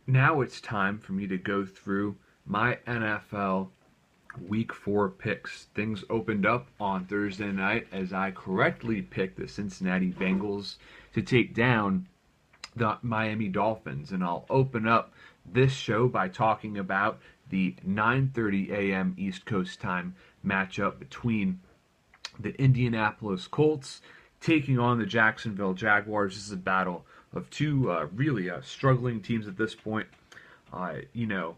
Now it's time for me to go through my NFL Week 4 picks. Things opened up on Thursday night as I correctly picked the Cincinnati Bengals to take down the Miami Dolphins. And I'll open up this show by talking about the 9:30 a.m. East Coast time matchup between the Indianapolis Colts taking on the Jacksonville Jaguars. This is a battle of two really struggling teams at this point. You know,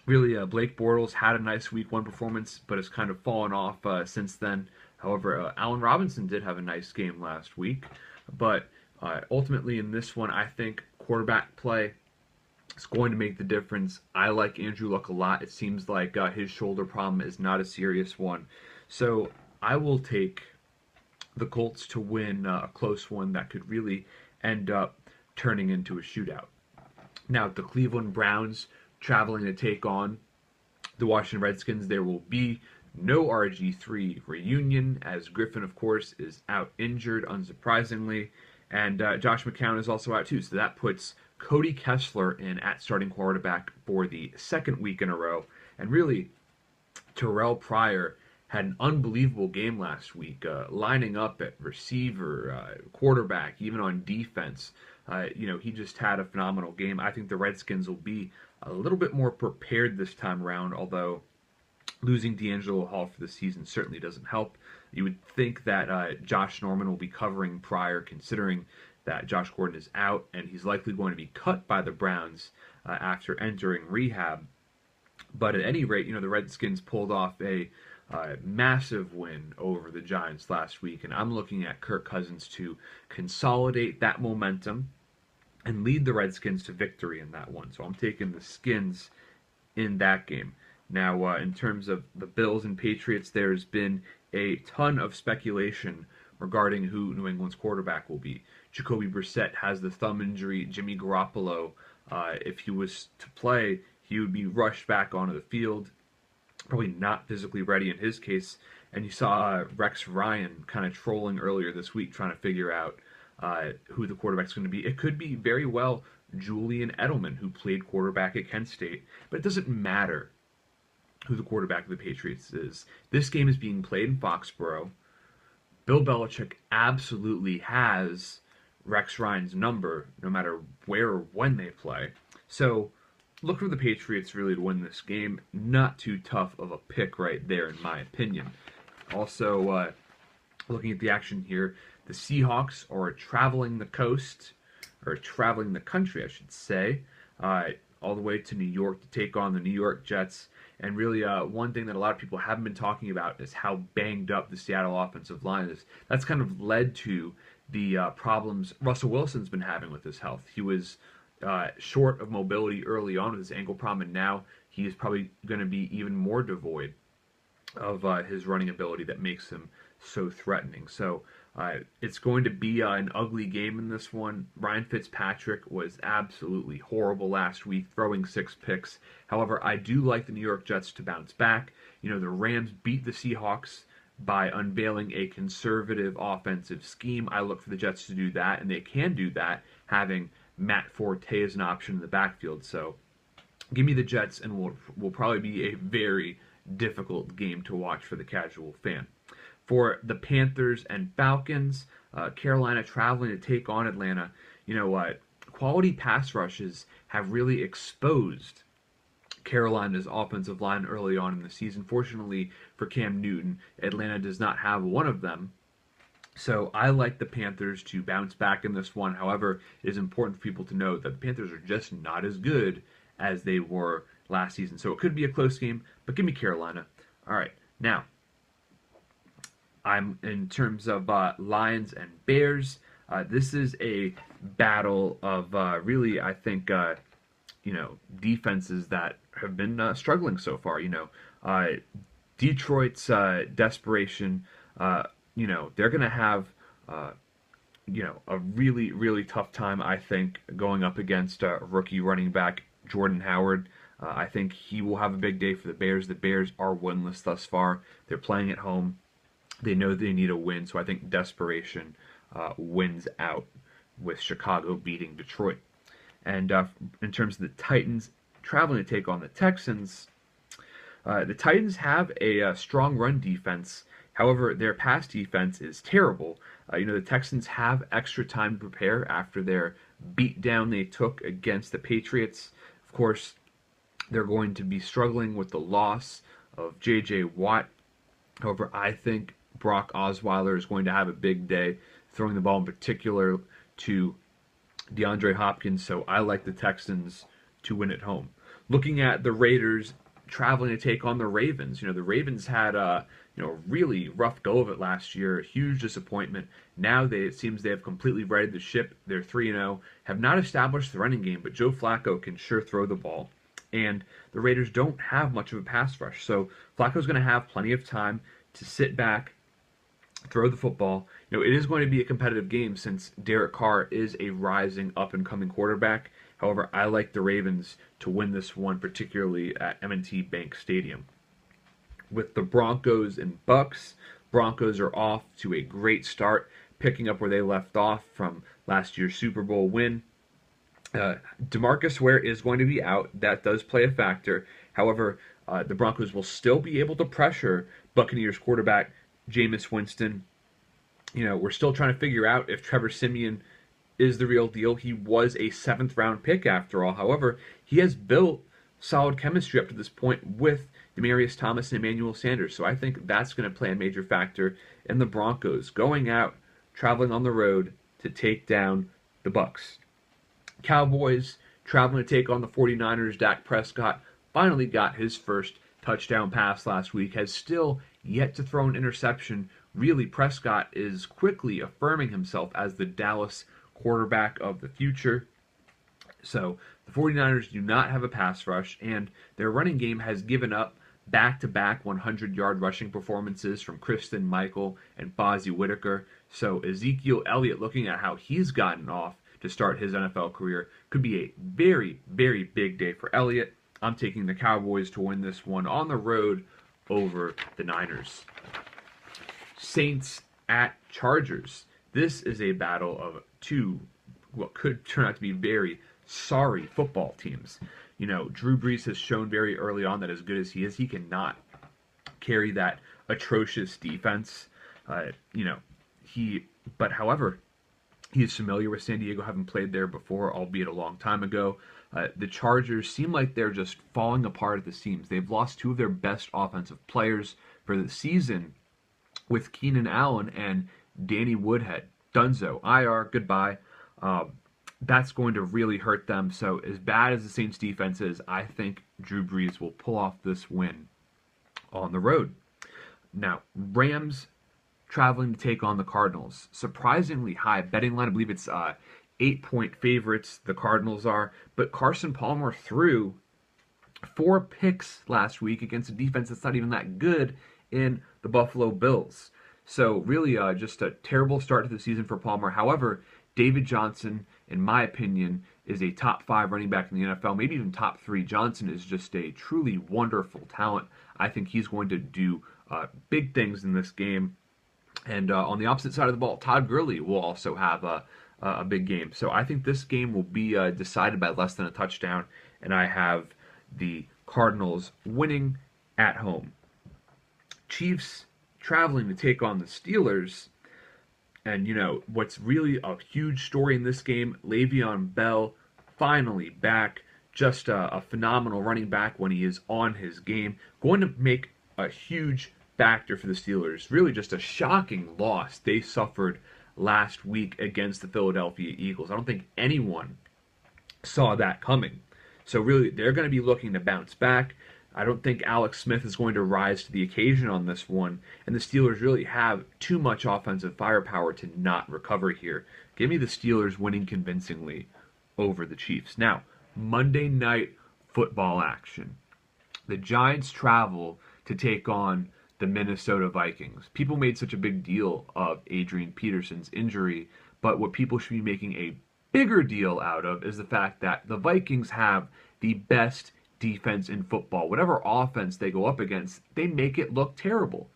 really, Blake Bortles had a nice Week 1 performance, but has kind of fallen off since then. However, Allen Robinson did have a nice game last week, but ultimately in this one, I think quarterback play is going to make the difference. I like Andrew Luck a lot. It seems like his shoulder problem is not a serious one, so I will take the Colts to win a close one that could really end up turning into a shootout. Now, the Cleveland Browns traveling to take on the Washington Redskins. There will be no RG3 reunion, as Griffin, of course, is out injured, unsurprisingly. And Josh McCown is also out, too. So that puts Cody Kessler in at starting quarterback for the second week in a row. And really, Terrell Pryor had an unbelievable game last week, lining up at receiver, quarterback, even on defense. He just had a phenomenal game. I think the Redskins will be a little bit more prepared this time around, although losing D'Angelo Hall for the season certainly doesn't help. You would think that Josh Norman will be covering Pryor, considering that Josh Gordon is out and he's likely going to be cut by the Browns after entering rehab. But at any rate, the Redskins pulled off a massive win over the Giants last week, and I'm looking at Kirk Cousins to consolidate that momentum and lead the Redskins to victory in that one. So I'm taking the Skins in that game. Now, in terms of the Bills and Patriots, there's been a ton of speculation regarding who New England's quarterback will be. Jacoby Brissett has the thumb injury. Jimmy Garoppolo, if he was to play, he would be rushed back onto the field, probably not physically ready in his case. And you saw Rex Ryan kind of trolling earlier this week trying to figure out who the quarterback's going to be. It could be very well Julian Edelman, who played quarterback at Kent State, but it doesn't matter who the quarterback of the Patriots is. This game is being played in Foxborough. Bill Belichick absolutely has Rex Ryan's number, no matter where or when they play. So look for the Patriots really to win this game. Not too tough of a pick right there, in my opinion. Also, looking at the action here, the Seahawks are traveling the coast, or traveling the country, I should say, all the way to New York to take on the New York Jets. And really, one thing that a lot of people haven't been talking about is how banged up the Seattle offensive line is. That's kind of led to the problems Russell Wilson's been having with his health. He was short of mobility early on with his ankle problem, and now he is probably going to be even more devoid of his running ability that makes him so threatening. So it's going to be an ugly game in this one. Ryan Fitzpatrick was absolutely horrible last week, throwing 6 picks. However, I do like the New York Jets to bounce back. The Rams beat the Seahawks by unveiling a conservative offensive scheme. I look for the Jets to do that, and they can do that having Matt Forte as an option in the backfield. So give me the Jets, and will probably be a very difficult game to watch for the casual fan. For the Panthers and Falcons, Carolina traveling to take on Atlanta. Quality pass rushes have really exposed Carolina's offensive line early on in the season. Fortunately for Cam Newton, Atlanta does not have one of them. So I like the Panthers to bounce back in this one. However, it is important for people to know that the Panthers are just not as good as they were last season. So it could be a close game, but give me Carolina. All right, now I'm in terms of Lions and Bears. This is a battle of really, I think, defenses that have been struggling so far. Detroit's desperation. They're going to have, a really, really tough time, I think, going up against rookie running back Jordan Howard. I think he will have a big day for the Bears. The Bears are winless thus far. They're playing at home. They know they need a win, so I think desperation wins out with Chicago beating Detroit. And in terms of the Titans traveling to take on the Texans, the Titans have a strong run defense. However, their pass defense is terrible. The Texans have extra time to prepare after their beatdown they took against the Patriots. Of course, they're going to be struggling with the loss of J.J. Watt. However, I think Brock Osweiler is going to have a big day, throwing the ball in particular to DeAndre Hopkins. So I like the Texans to win at home. Looking at the Raiders traveling to take on the Ravens. The Ravens had a really rough go of it last year, a huge disappointment. Now it seems they have completely righted the ship. They're 3-0, have not established the running game, but Joe Flacco can sure throw the ball. And the Raiders don't have much of a pass rush, so Flacco's going to have plenty of time to sit back, throw the football. It is going to be a competitive game since Derek Carr is a rising up-and-coming quarterback. However, I like the Ravens to win this one, particularly at M&T Bank Stadium. With the Broncos and Bucks, Broncos are off to a great start, picking up where they left off from last year's Super Bowl win. DeMarcus Ware is going to be out. That does play a factor. However, the Broncos will still be able to pressure Buccaneers quarterback Jameis Winston. We're still trying to figure out if Trevor Siemian is the real deal. He was a 7th-round pick after all. However, he has built solid chemistry up to this point with Demaryius Thomas and Emmanuel Sanders. So I think that's going to play a major factor in the Broncos going out, traveling on the road to take down the Bucks. Cowboys traveling to take on the 49ers. Dak Prescott finally got his first touchdown pass last week, has still yet to throw an interception. Really, Prescott is quickly affirming himself as the Dallas quarterback of the future. So the 49ers do not have a pass rush, and their running game has given up back-to-back 100-yard rushing performances from Christine Michael and Fozzie Whitaker. So Ezekiel Elliott, looking at how he's gotten off to start his NFL career, could be a very, very big day for Elliott. I'm taking the Cowboys to win this one on the road over the Niners. Saints at Chargers. This is a battle of two what could turn out to be very sorry football teams. Drew Brees has shown very early on that as good as he is, he cannot carry that atrocious defense. However, he is familiar with San Diego, having played there before, albeit a long time ago. The Chargers seem like they're just falling apart at the seams. They've lost 2 of their best offensive players for the season with Keenan Allen and Danny Woodhead. Dunzo, IR, goodbye. That's going to really hurt them. So as bad as the Saints defense is, I think Drew Brees will pull off this win on the road. Now, Rams traveling to take on the Cardinals. Surprisingly high betting line. I believe it's 8-point favorites, the Cardinals are. But Carson Palmer threw 4 picks last week against a defense that's not even that good in the Buffalo Bills. So really just a terrible start to the season for Palmer. However, David Johnson, in my opinion, is a top 5 running back in the NFL, maybe even top 3. Johnson is just a truly wonderful talent. I think he's going to do big things in this game. And on the opposite side of the ball, Todd Gurley will also have a big game. So I think this game will be decided by less than a touchdown, and I have the Cardinals winning at home. Chiefs traveling to take on the Steelers. And, what's really a huge story in this game, Le'Veon Bell finally back. Just a phenomenal running back when he is on his game. Going to make a huge factor for the Steelers. Really just a shocking loss they suffered last week against the Philadelphia Eagles. I don't think anyone saw that coming. So really, they're going to be looking to bounce back. I don't think Alex Smith is going to rise to the occasion on this one, and the Steelers really have too much offensive firepower to not recover here. Give me the Steelers winning convincingly over the Chiefs. Now, Monday Night Football action. The Giants travel to take on the Minnesota Vikings. People made such a big deal of Adrian Peterson's injury, but what people should be making a bigger deal out of is the fact that the Vikings have the best defense in football. Whatever offense they go up against, they make it look terrible.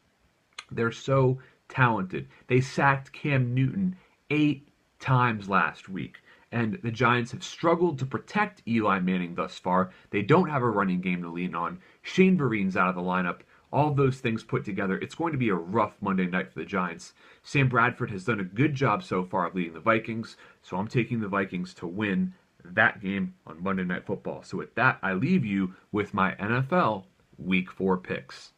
They're so talented. They sacked Cam Newton 8 times last week. and the Giants have struggled to protect Eli Manning thus far. They don't have a running game to lean on. Shane Vereen's out of the lineup. All those things put together, it's going to be a rough Monday night for the Giants. Sam Bradford has done a good job so far of leading the Vikings, so I'm taking the Vikings to win that game on Monday Night Football. So with that, I leave you with my NFL Week 4 picks.